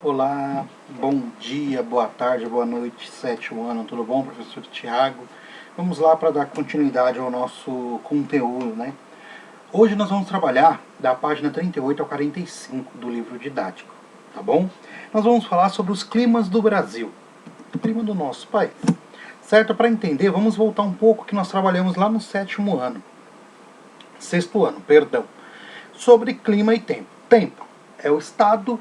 Olá, bom dia, boa tarde, boa noite, sétimo ano, tudo bom, professor Tiago? Vamos lá para dar continuidade ao nosso conteúdo, né? Hoje nós vamos trabalhar da página 38 ao 45 do livro didático, tá bom? Nós vamos falar sobre os climas do Brasil, o clima do nosso país, certo? Para entender, vamos voltar um pouco que nós trabalhamos lá no sexto ano, sobre clima e tempo. Tempo é o estado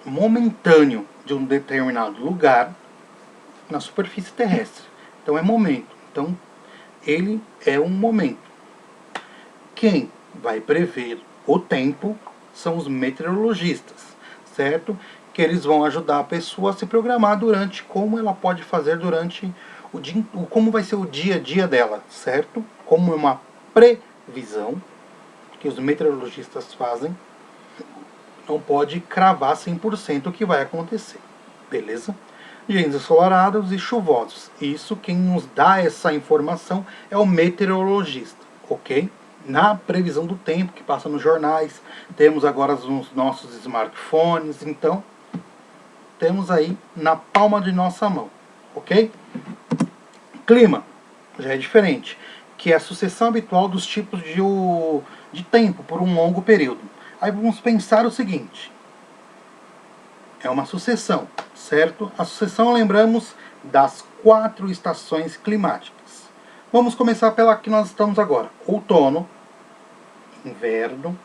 momentâneo de um determinado lugar na superfície terrestre. Então é momento. Então ele é um momento. Quem vai prever o tempo são os meteorologistas, certo? Que eles vão ajudar a pessoa a se programar durante como ela pode fazer durante o dia, como vai ser o dia a dia dela, certo? Como é uma previsão que os meteorologistas fazem, não pode cravar 100% o que vai acontecer, beleza? Dias ensolarados e chuvosos. Isso, quem nos dá essa informação é o meteorologista, ok? Na previsão do tempo, que passa nos jornais, temos agora os nossos smartphones, então temos aí na palma de nossa mão, ok? Clima, já é diferente, que é a sucessão habitual dos tipos de tempo por um longo período. Aí vamos pensar o seguinte, é uma sucessão, certo? A sucessão, lembramos, das 4 estações climáticas. Vamos começar pela que nós estamos agora. Outono, inverno,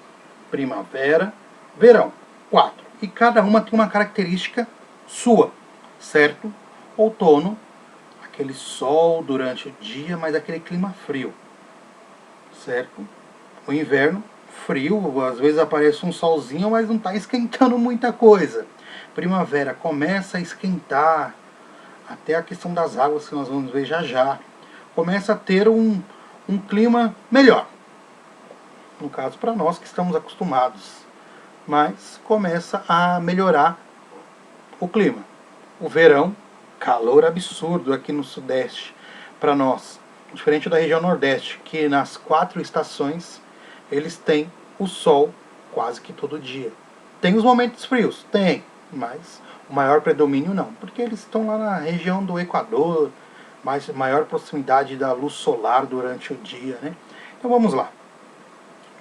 primavera, verão. 4. E cada uma tem uma característica sua, certo? Outono, aquele sol durante o dia, mas aquele clima frio, certo? O inverno, frio, às vezes aparece um solzinho, mas não está esquentando muita coisa. Primavera começa a esquentar, até a questão das águas que nós vamos ver já já. Começa a ter um clima melhor. No caso, para nós que estamos acostumados. Mas começa a melhorar o clima. O verão, calor absurdo aqui no sudeste para nós. Diferente da região nordeste, que nas 4 estações eles têm o sol quase que todo dia. Tem os momentos frios? Tem, mas o maior predomínio não, porque eles estão lá na região do Equador, maior proximidade da luz solar durante o dia, né? Então vamos lá.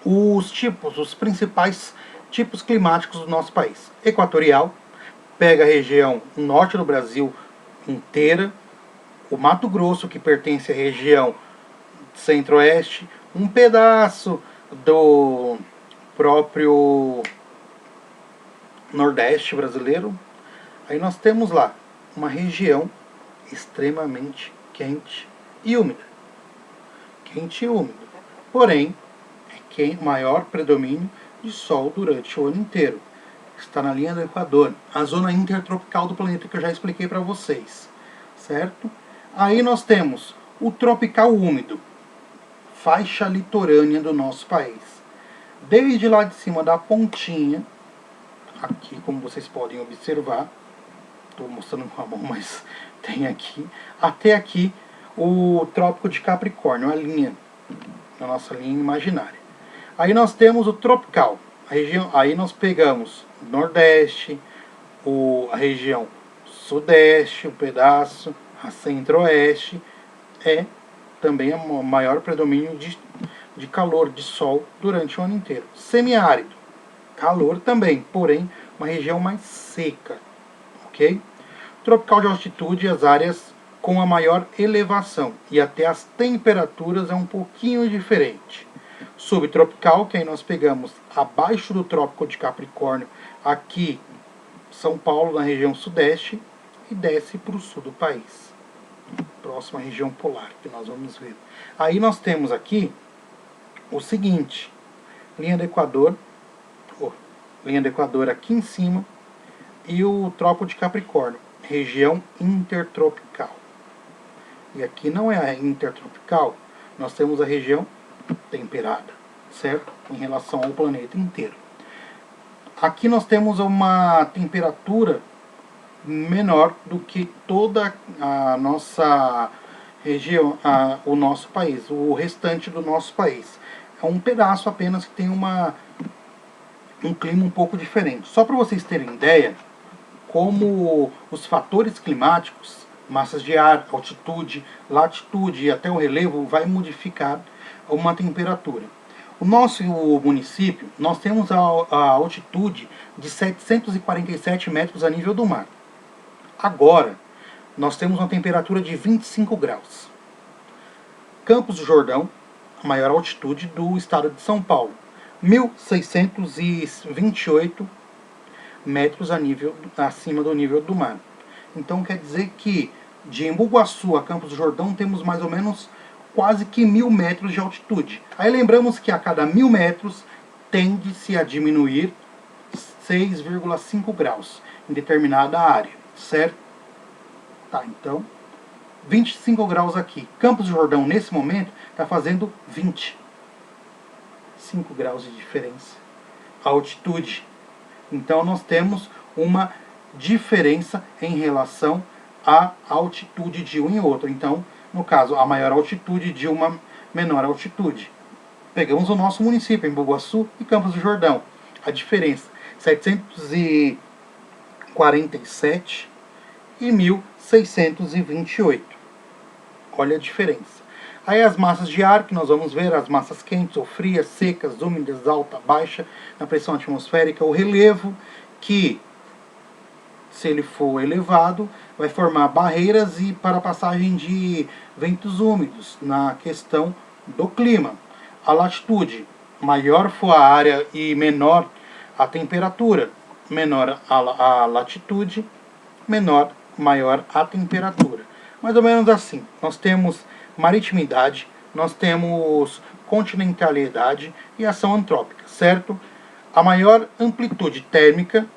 Os principais tipos climáticos do nosso país. Equatorial, pega a região norte do Brasil inteira, o Mato Grosso, que pertence à região centro-oeste, um pedaço do próprio Nordeste brasileiro. Aí nós temos lá uma região extremamente quente e úmida. Quente e úmido. Porém, é maior predomínio de sol durante o ano inteiro. Está na linha do Equador, a zona intertropical do planeta que eu já expliquei para vocês, certo? Aí nós temos o tropical úmido, faixa litorânea do nosso país. Desde lá de cima da pontinha, aqui como vocês podem observar, estou mostrando com a mão, mas tem aqui, até aqui o Trópico de Capricórnio, a linha, a nossa linha imaginária. Aí nós temos o tropical, aí nós pegamos o Nordeste, a região Sudeste, um pedaço, a Centro-Oeste, é também o maior predomínio de calor, de sol durante o ano inteiro. Semiárido, calor também, porém uma região mais seca, ok? Tropical de altitude, as áreas com a maior elevação e até as temperaturas é um pouquinho diferente. Subtropical, que aí nós pegamos abaixo do Trópico de Capricórnio, aqui São Paulo, na região sudeste, e desce para o sul do país. Próxima região polar, que nós vamos ver. Aí nós temos aqui o seguinte, linha do Equador aqui em cima, e o Trópico de Capricórnio, região intertropical. E aqui não é a intertropical, nós temos a região temperada, certo? Em relação ao planeta inteiro. Aqui nós temos uma temperatura menor do que toda a nossa região, o nosso país, o restante do nosso país. É um pedaço apenas que tem um clima um pouco diferente. Só para vocês terem ideia, como os fatores climáticos, massas de ar, altitude, latitude e até o relevo, vai modificar uma temperatura. O nosso município, nós temos a altitude de 747 metros a nível do mar. Agora, nós temos uma temperatura de 25 graus. Campos do Jordão, a maior altitude do estado de São Paulo, 1.628 metros acima do nível do mar. Então quer dizer que de Embu-Guaçu a Campos do Jordão temos mais ou menos quase que 1.000 metros de altitude. Aí lembramos que a cada 1.000 metros tende-se a diminuir 6,5 graus em determinada área, certo? Tá, então 25 graus aqui. Campos do Jordão nesse momento está fazendo 25 graus de diferença. A altitude. Então nós temos uma diferença em relação à altitude de um e outro. Então, no caso, a maior altitude de uma menor altitude. Pegamos o nosso município, Embu-Guaçu e Campos do Jordão. A diferença, 747 e 1.628. Olha a diferença. Aí as massas de ar, que nós vamos ver, as massas quentes ou frias, secas, úmidas, alta, baixa, na pressão atmosférica, o relevo, que, se ele for elevado, vai formar barreiras e para a passagem de ventos úmidos, na questão do clima. A latitude, maior for a área e menor a temperatura, menor a latitude, maior a temperatura. Mais ou menos assim. Nós temos maritimidade, nós temos continentalidade e ação antrópica, certo? A maior amplitude térmica,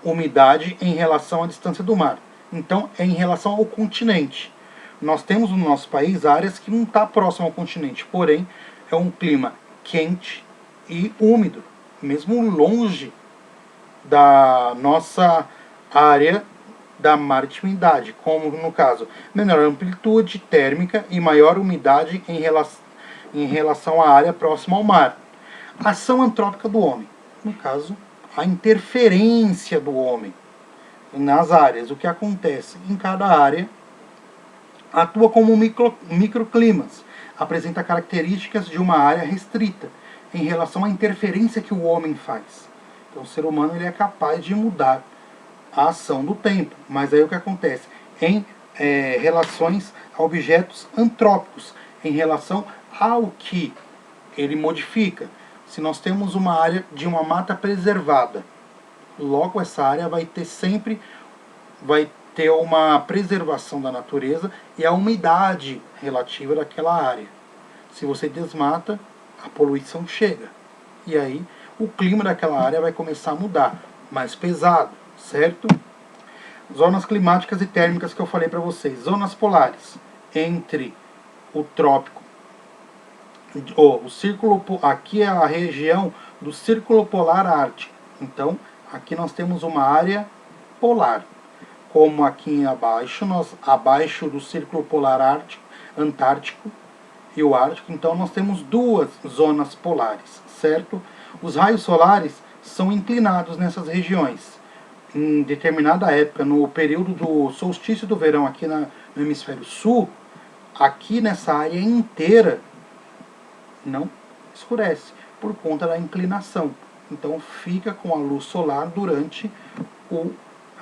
umidade em relação à distância do mar. Então, é em relação ao continente. Nós temos no nosso país áreas que não estão próximas ao continente, porém, é um clima quente e úmido, mesmo longe da nossa área da maritimidade, como no caso, menor amplitude térmica e maior umidade em relação à área próxima ao mar. Ação antrópica do homem, no caso, a interferência do homem nas áreas. O que acontece em cada área atua como microclimas, apresenta características de uma área restrita em relação à interferência que o homem faz. Então o ser humano ele é capaz de mudar a ação do tempo, mas aí o que acontece? Em relações a objetos antrópicos, em relação ao que ele modifica. Se nós temos uma área de uma mata preservada, logo essa área vai ter uma preservação da natureza e a umidade relativa daquela área. Se você desmata, a poluição chega. E aí o clima daquela área vai começar a mudar, mais pesado, certo? Zonas climáticas e térmicas que eu falei para vocês. Zonas polares, entre o trópico, o círculo, aqui é a região do Círculo Polar Ártico. Então, aqui nós temos uma área polar. Como aqui abaixo, abaixo do Círculo Polar Ártico, Antártico e o Ártico, então nós temos duas zonas polares, certo? Os raios solares são inclinados nessas regiões. Em determinada época, no período do solstício do verão aqui no hemisfério sul, aqui nessa área inteira não escurece, por conta da inclinação. Então fica com a luz solar durante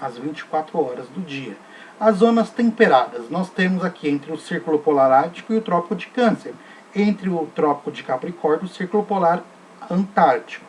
as 24 horas do dia. As zonas temperadas, nós temos aqui entre o Círculo Polar Ártico e o Trópico de Câncer, entre o Trópico de Capricórnio e o Círculo Polar Antártico.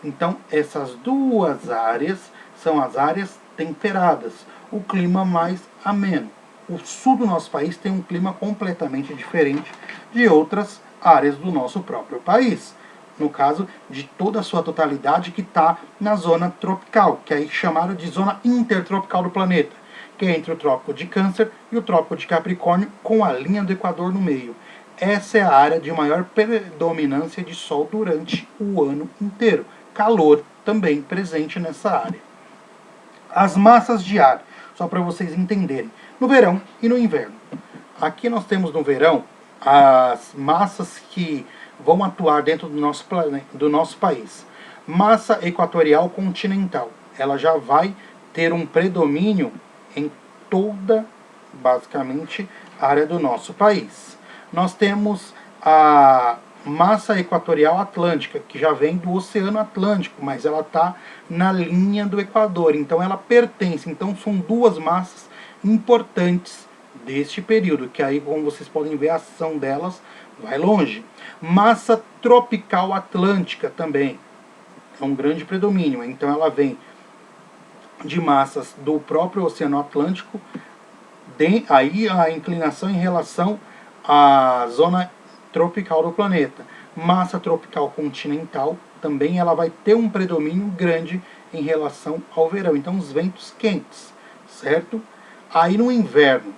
Então essas duas áreas são as áreas temperadas, o clima mais ameno. O sul do nosso país tem um clima completamente diferente de outras áreas do nosso próprio país. No caso de toda a sua totalidade que está na zona tropical, que é chamada de zona intertropical do planeta, que é entre o Trópico de Câncer e o Trópico de Capricórnio, com a linha do Equador no meio. Essa é a área de maior predominância de sol durante o ano inteiro. Calor também presente nessa área. As massas de ar, só para vocês entenderem, no verão e no inverno. Aqui nós temos no verão as massas que vão atuar dentro do nosso planeta, do nosso país. Massa equatorial continental, ela já vai ter um predomínio em toda, basicamente, a área do nosso país. Nós temos a massa equatorial atlântica, que já vem do Oceano Atlântico, mas ela está na linha do Equador, então ela pertence. Então são duas massas importantes deste período, que aí, como vocês podem ver, a ação delas vai longe. Massa tropical atlântica também é um grande predomínio, então ela vem de massas do próprio Oceano Atlântico, aí a inclinação em relação à zona tropical do planeta. Massa tropical continental também ela vai ter um predomínio grande em relação ao verão. Então os ventos quentes, certo? Aí no inverno,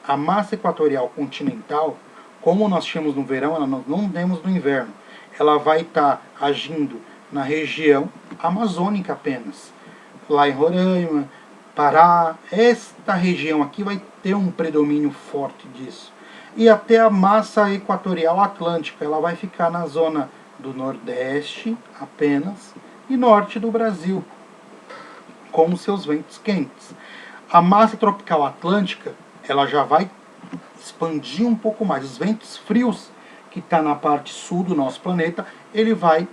a massa equatorial continental, como nós tínhamos no verão, ela não temos no inverno. Ela vai estar agindo na região amazônica apenas. Lá em Roraima, Pará, esta região aqui vai ter um predomínio forte disso. E até a massa equatorial atlântica, ela vai ficar na zona do Nordeste apenas e Norte do Brasil, com seus ventos quentes. A massa tropical atlântica, ela já vai expandir um pouco mais. Os ventos frios, que está na parte sul do nosso planeta, ele vai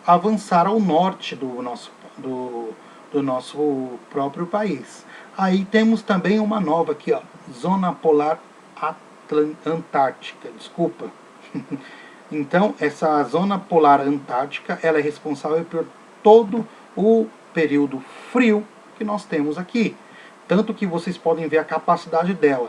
avançar ao norte do nosso próprio país. Aí temos também uma nova aqui, ó, Zona Polar Antártica, desculpa. Então, essa Zona Polar Antártica, ela é responsável por todo o período frio que nós temos aqui. Tanto que vocês podem ver a capacidade dela.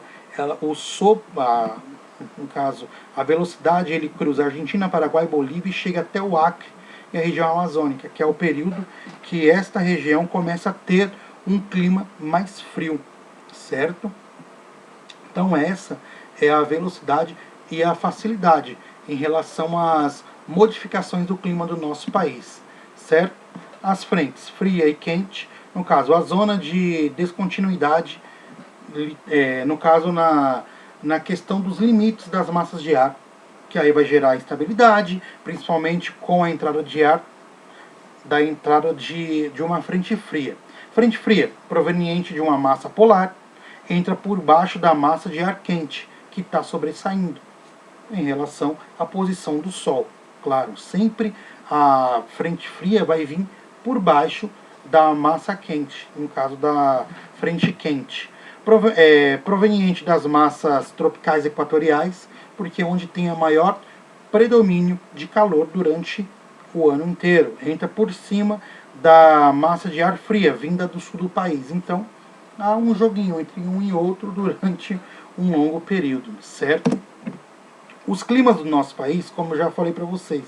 No caso, a velocidade, ele cruza Argentina, Paraguai, Bolívia e chega até o Acre e a região amazônica, que é o período que esta região começa a ter um clima mais frio, certo? Então essa é a velocidade e a facilidade em relação às modificações do clima do nosso país, certo? As frentes fria e quente, no caso, a zona de descontinuidade, no caso, na questão dos limites das massas de ar, que aí vai gerar instabilidade, principalmente com a entrada de ar, da entrada de uma frente fria. Frente fria, proveniente de uma massa polar, entra por baixo da massa de ar quente, que está sobressaindo em relação à posição do Sol. Claro, sempre a frente fria vai vir por baixo da massa quente, no caso da frente quente. Proveniente das massas tropicais equatoriais, porque é onde tem a maior predomínio de calor durante o ano inteiro. Entra por cima da massa de ar fria, vinda do sul do país. Então, há um joguinho entre um e outro durante um longo período, certo? Os climas do nosso país, como eu já falei para vocês,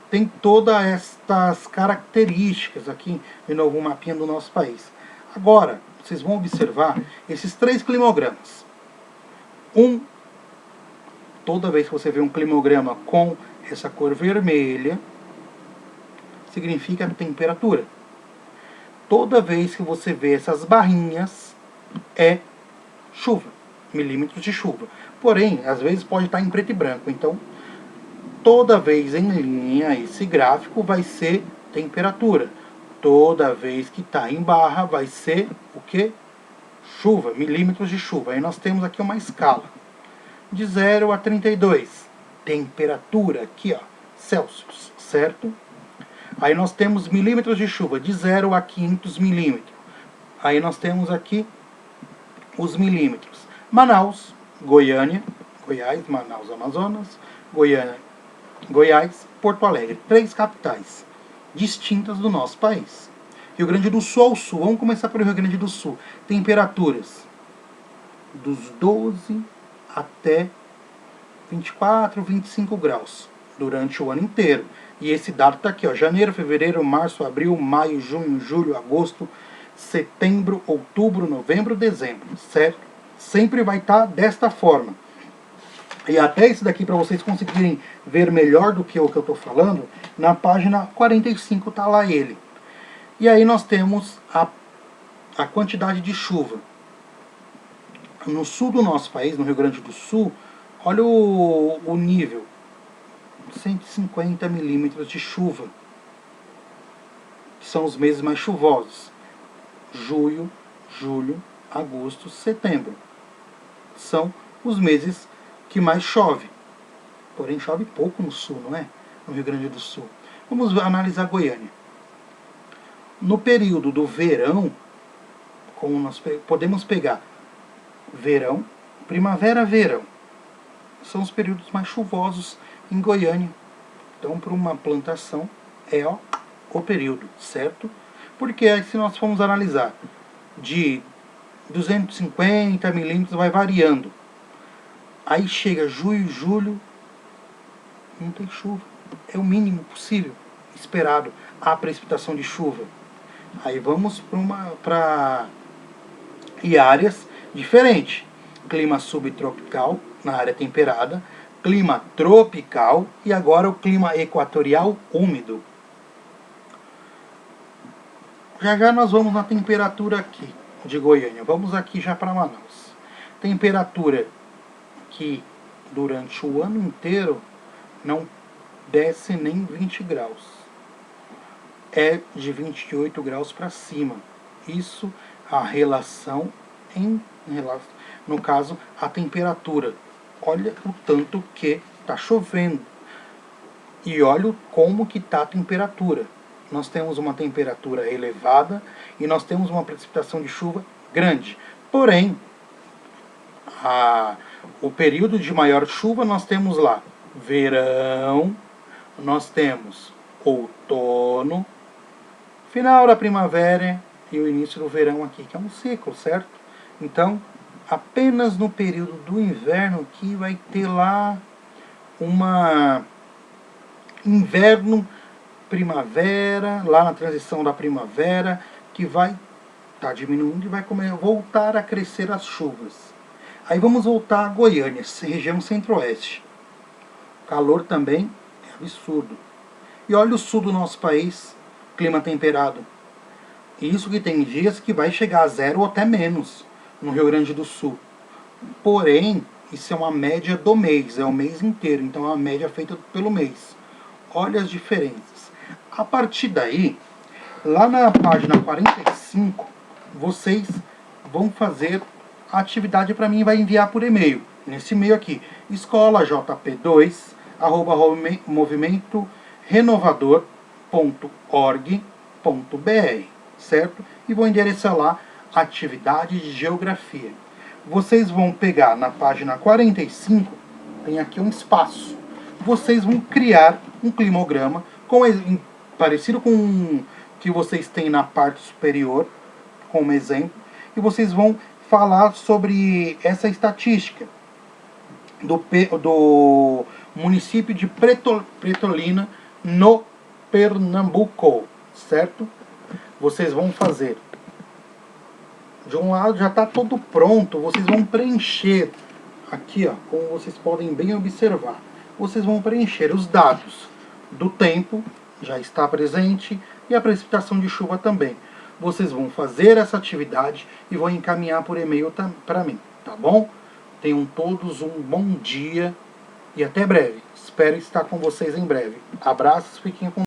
tem todas estas características aqui no novo mapinha do nosso país. Agora, vocês vão observar esses 3 climogramas. Toda vez que você vê um climograma com essa cor vermelha, significa temperatura. Toda vez que você vê essas barrinhas, é chuva, milímetros de chuva. Porém, às vezes pode estar em preto e branco. Então, toda vez em linha, esse gráfico vai ser temperatura. Toda vez que está em barra, vai ser o que? Chuva, milímetros de chuva. Aí nós temos aqui uma escala. De 0 a 32. Temperatura aqui, ó, Celsius, certo? Aí nós temos milímetros de chuva, de 0 a 500 milímetros. Aí nós temos aqui os milímetros. Manaus, Goiânia, Goiás, Manaus, Amazonas, Goiânia, Goiás, Porto Alegre. 3 capitais distintas do nosso país. Rio Grande do Sul ao sul. Vamos começar pelo Rio Grande do Sul. Temperaturas dos 12 até 24, 25 graus durante o ano inteiro. E esse dado está aqui, ó, janeiro, fevereiro, março, abril, maio, junho, julho, agosto, setembro, outubro, novembro, dezembro, certo? Sempre vai estar desta forma. E até isso daqui, para vocês conseguirem ver melhor do que o que eu estou falando, na página 45 está lá ele. E aí nós temos a quantidade de chuva. No sul do nosso país, no Rio Grande do Sul, olha o nível. 150 milímetros de chuva, que são os meses mais chuvosos. junho, julho, agosto, setembro. São os meses que mais chove. Porém, chove pouco no sul, não é? No Rio Grande do Sul. Vamos analisar Goiânia. No período do verão, como nós podemos pegar verão, primavera, verão. São os períodos mais chuvosos em Goiânia. Então, para uma plantação, é o período, certo? Porque aí, se nós formos analisar, de 250 milímetros vai variando. Aí chega junho, julho, não tem chuva. É o mínimo possível, esperado, a precipitação de chuva. Aí vamos para áreas diferentes. Clima subtropical, na área temperada, clima tropical e agora o clima equatorial úmido. Já nós vamos na temperatura aqui de Goiânia. Vamos aqui já para Manaus. Temperatura que durante o ano inteiro não desce nem 20 graus. É de 28 graus para cima. Isso a relação no caso, a temperatura. Olha o tanto que está chovendo. E olha como que está a temperatura. Nós temos uma temperatura elevada e nós temos uma precipitação de chuva grande. Porém, o período de maior chuva nós temos lá verão, nós temos outono, final da primavera e o início do verão aqui, que é um ciclo, certo? Então, apenas no período do inverno que vai ter lá uma inverno, primavera, lá na transição da primavera, que vai estar diminuindo e vai voltar a crescer as chuvas. Aí vamos voltar a Goiânia, região centro-oeste. Calor também é absurdo. E olha o sul do nosso país, clima temperado. Isso que tem dias que vai chegar a 0 ou até menos no Rio Grande do Sul. Porém, isso é uma média do mês, é o mês inteiro, então é uma média feita pelo mês. Olha as diferenças. A partir daí, lá na página 45, vocês vão fazer a atividade para mim e vai enviar por e-mail. Nesse e-mail aqui, escolajp2@movimentorenovador.org.br, certo? E vou endereçar lá atividade de geografia. Vocês vão pegar na página 45, tem aqui um espaço. Vocês vão criar um climograma parecido com o que vocês têm na parte superior, como exemplo, e vocês vão falar sobre essa estatística do município de Petrolina, no Pernambuco, certo? Vocês vão fazer. De um lado já está todo pronto, vocês vão preencher aqui, ó, como vocês podem bem observar. Vocês vão preencher os dados do tempo, já está presente, e a precipitação de chuva também. Vocês vão fazer essa atividade e vão encaminhar por e-mail para mim, tá bom? Tenham todos um bom dia e até breve. Espero estar com vocês em breve. Abraços, fiquem com